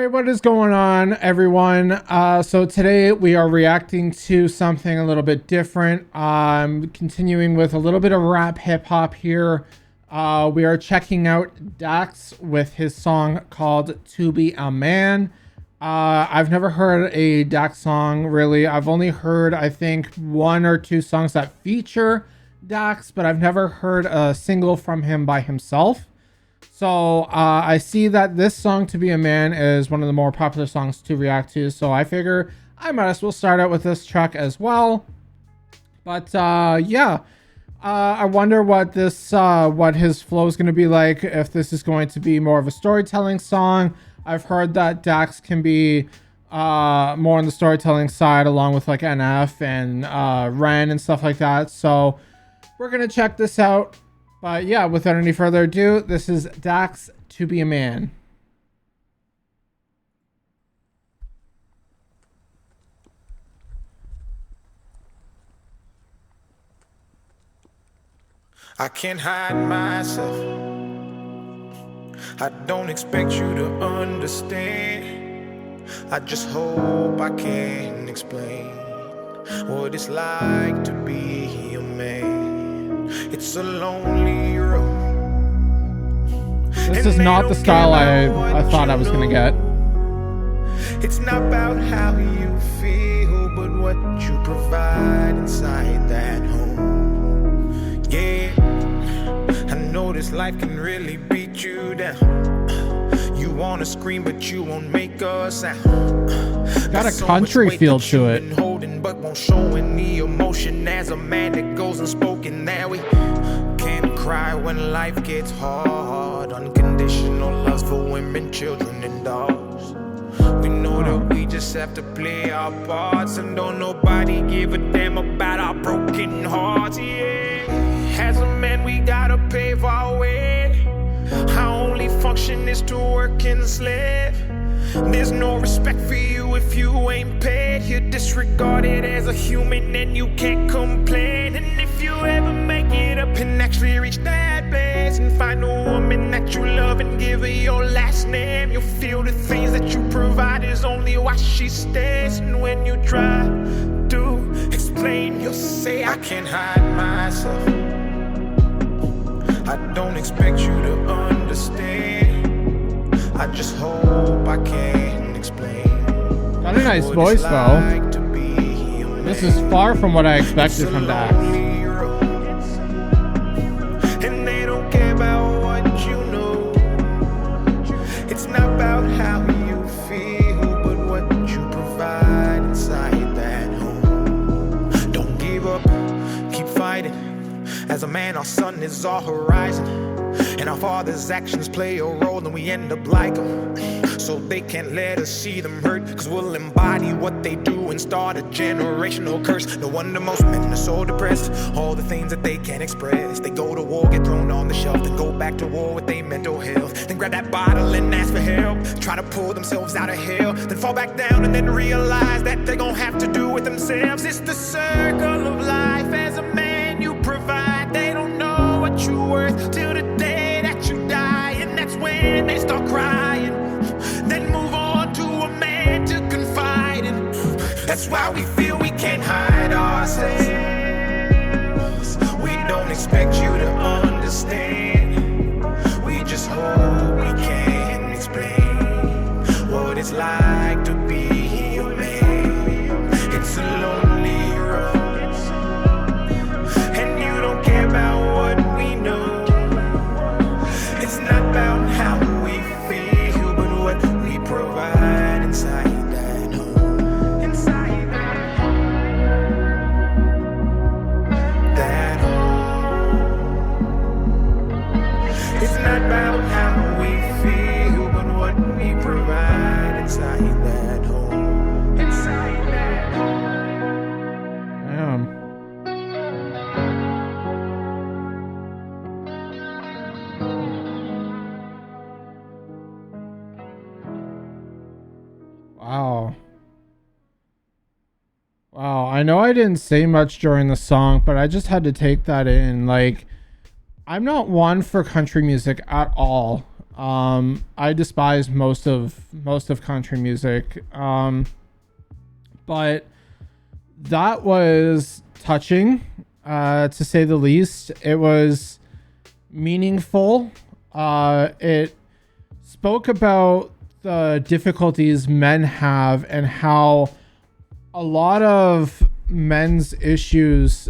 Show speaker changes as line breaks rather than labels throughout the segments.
right, what is going on, everyone? So today we are reacting to something a little bit different. Continuing with a little bit of rap hip hop here. We are checking out Dax with his song called "To Be a Man." I've never heard a Dax song really. I've only heard, I think, one or two songs that feature Dax, but I've never heard a single from him by himself. So I see that this song "To Be a Man" is one of the more popular songs to react to. So I figure I might as well start out with this track as well. But yeah, I wonder what what his flow is going to be like. If this is going to be more of a storytelling song. I've heard that Dax can be more on the storytelling side, along with like NF and Ren and stuff like that. So we're gonna check this out. But yeah, without any further ado, this is Dax, "To Be a Man."
I can't hide myself. I don't expect you to understand. I just hope I can explain what it's like to be a man. It's a lonely road.
This is not the style I thought I was gonna get.
It's not about how you feel, but what you provide inside that home. Yeah, I know this life can really beat you down. You wanna scream, but you won't make a sound.
Got a country feel to it.
But won't show any emotion as a man that goes unspoken. That we can't cry when life gets hard. Unconditional loves for women, children, and dogs. We know that we just have to play our parts, and don't nobody give a damn about our broken hearts. Yeah, as a man we gotta pave our way. Our only function is to work and slave. There's no respect for you if you ain't paid. You're disregarded as a human and you can't complain. And if you ever make it up and actually reach that place and find a woman that you love and give her your last name, you'll feel the things that you provide is only why she stays. And when you try to explain, you'll say, I can't hide myself. I don't expect you to understand. I just hope I can explain.
Got a nice voice though. This is far from what I expected from Dax.
And they don't care about what you know. It's not about how you feel, but what you provide inside that home. Don't give up, keep fighting. As a man, our sun is our horizon, and our father's actions play a role, and we end up like them. So they can't let us see them hurt, cause we'll embody what they do and start a generational curse. No wonder most men are so depressed, all the things that they can't express. They go to war, get thrown on the shelf, then go back to war with their mental health. Then grab that bottle and ask for help, try to pull themselves out of hell, then fall back down and then realize that they're gonna have to do it themselves. It's the circle of life. As a man you provide, they don't know what you're worth till the day that you die, and that's when they start crying. Then move on to a man to confide in. That's why we feel we can't hide ourselves. We don't expect you to understand. We just hope we can explain what it's like to be a man. It's a lonely road, and you don't care about what we know. It's not about how we feel, but what we provide inside that home. Inside that home. That home. It's not about how we feel, but what we provide inside that home. Inside that home.
Damn. Wow. Wow, I know I didn't say much during the song, but I just had to take that in. Like, I'm not one for country music at all. I despise most of country music. But that was touching, to say the least. It was meaningful. It spoke about the difficulties men have and how a lot of men's issues,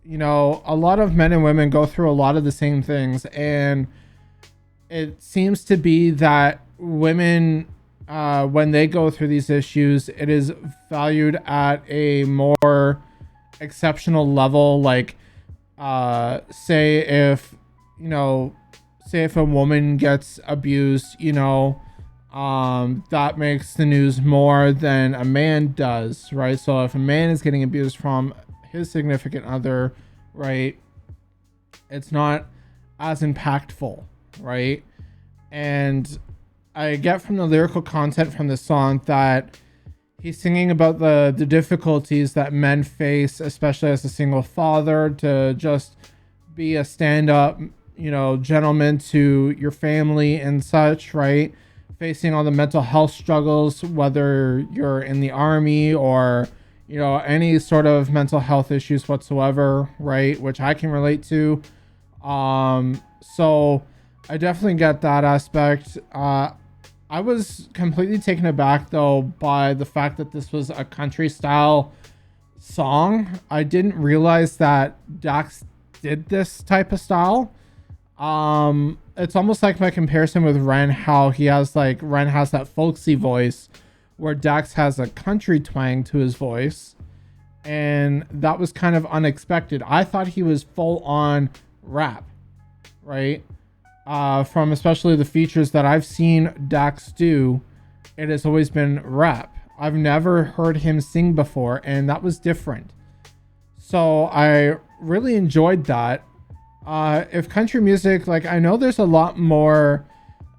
a lot of men and women go through a lot of the same things. And it seems to be that women, when they go through these issues, it is valued at a more exceptional level. Like, say if a woman gets abused, that makes the news more than a man does, right? So if a man is getting abused from his significant other, right, it's not as impactful, right? And I get from the lyrical content from the song that he's singing about the difficulties that men face, especially as a single father, to just be a stand-up, gentleman to your family and such, right? Facing all the mental health struggles, whether you're in the army or, any sort of mental health issues whatsoever, right? Which I can relate to. So I definitely get that aspect. I was completely taken aback though by the fact that this was a country style song. I didn't realize that Dax did this type of style. It's almost like my comparison with Ren, how Ren has that folksy voice where Dax has a country twang to his voice. And that was kind of unexpected. I thought he was full on rap, right? From especially the features that I've seen Dax do, it has always been rap. I've never heard him sing before, and that was different. So I really enjoyed that. If country music, like, I know there's a lot more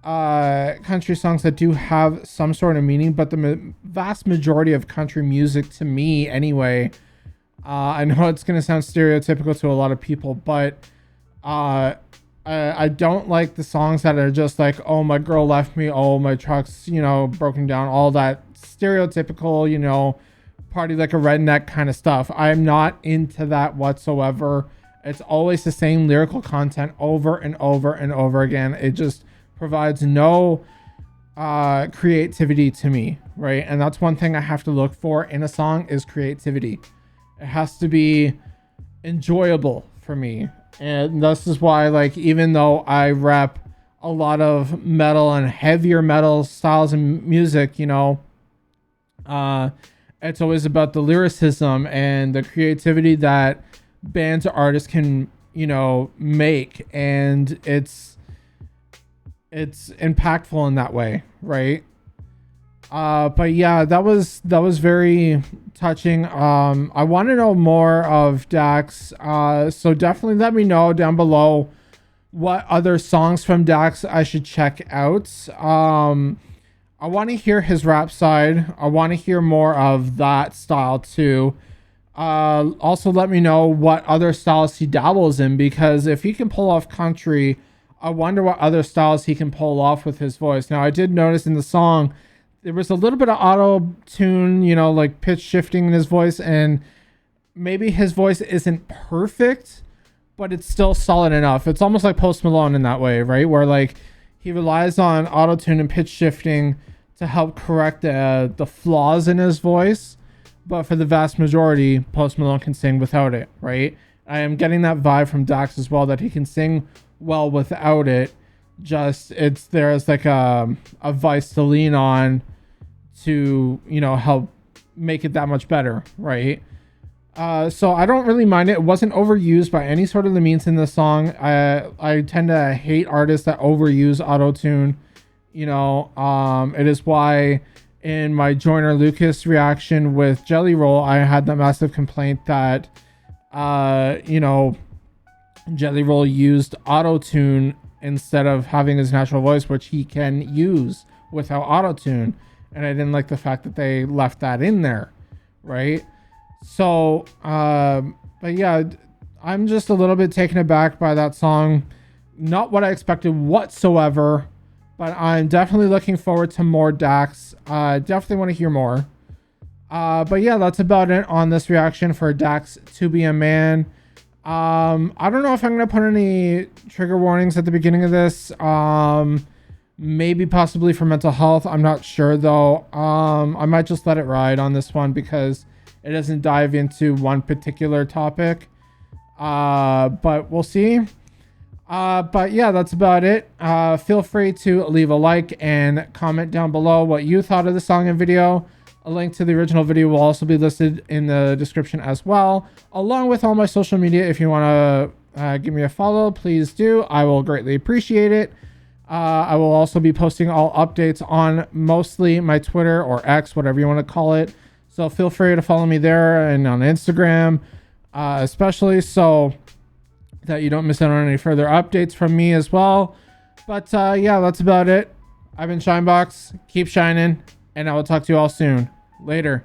country songs that do have some sort of meaning, but the vast majority of country music, to me anyway, I know it's going to sound stereotypical to a lot of people, but I don't like the songs that are just like, oh, my girl left me, oh, my truck's, broken down, all that stereotypical, party like a redneck kind of stuff. I'm not into that whatsoever. It's always the same lyrical content over and over and over again. It just provides no creativity to me, right? And that's one thing I have to look for in a song is creativity. It has to be enjoyable for me. And this is why, like, even though I rap a lot of metal and heavier metal styles and music, it's always about the lyricism and the creativity that bands or artists can, make. And it's impactful in that way, right? But yeah, that was very touching. I want to know more of Dax. So definitely let me know down below what other songs from Dax I should check out. I want to hear his rap side. I want to hear more of that style too. Also let me know what other styles he dabbles in, because if he can pull off country, I wonder what other styles he can pull off with his voice. Now, I did notice in the song there was a little bit of auto tune, like pitch shifting in his voice, and maybe his voice isn't perfect, but it's still solid enough. It's almost like Post Malone in that way, right? Where like he relies on auto tune and pitch shifting to help correct the flaws in his voice. But for the vast majority, Post Malone can sing without it, right? I am getting that vibe from Dax as well, that he can sing well without it. Just it's there as like a vice to lean on to, help make it that much better, right? So I don't really mind it. It wasn't overused by any sort of the means in the song. I tend to hate artists that overuse auto-tune. It is why in my Joyner Lucas reaction with Jelly Roll, I had that massive complaint that Jelly Roll used auto-tune instead of having his natural voice, which he can use without auto-tune. And I didn't like the fact that they left that in there, right? So, but yeah, I'm just a little bit taken aback by that song. not what I expected whatsoever, but I'm definitely looking forward to more Dax. Definitely want to hear more. But yeah, that's about it on this reaction for Dax To Be a Man. I don't know if I'm gonna put any trigger warnings at the beginning of this. Maybe possibly for mental health. I'm not sure though. I might just let it ride on this one because it doesn't dive into one particular topic. But we'll see. But yeah, that's about it. Feel free to leave a like and comment down below what you thought of the song and video. A link to the original video will also be listed in the description as well, along with all my social media. If you want to give me a follow, please do. I will greatly appreciate it. I will also be posting all updates on mostly my Twitter or X, whatever you want to call it. So feel free to follow me there and on Instagram, especially so that you don't miss out on any further updates from me as well. But yeah, that's about it. I've been Shinebox. Keep shining, and I will talk to you all soon. Later.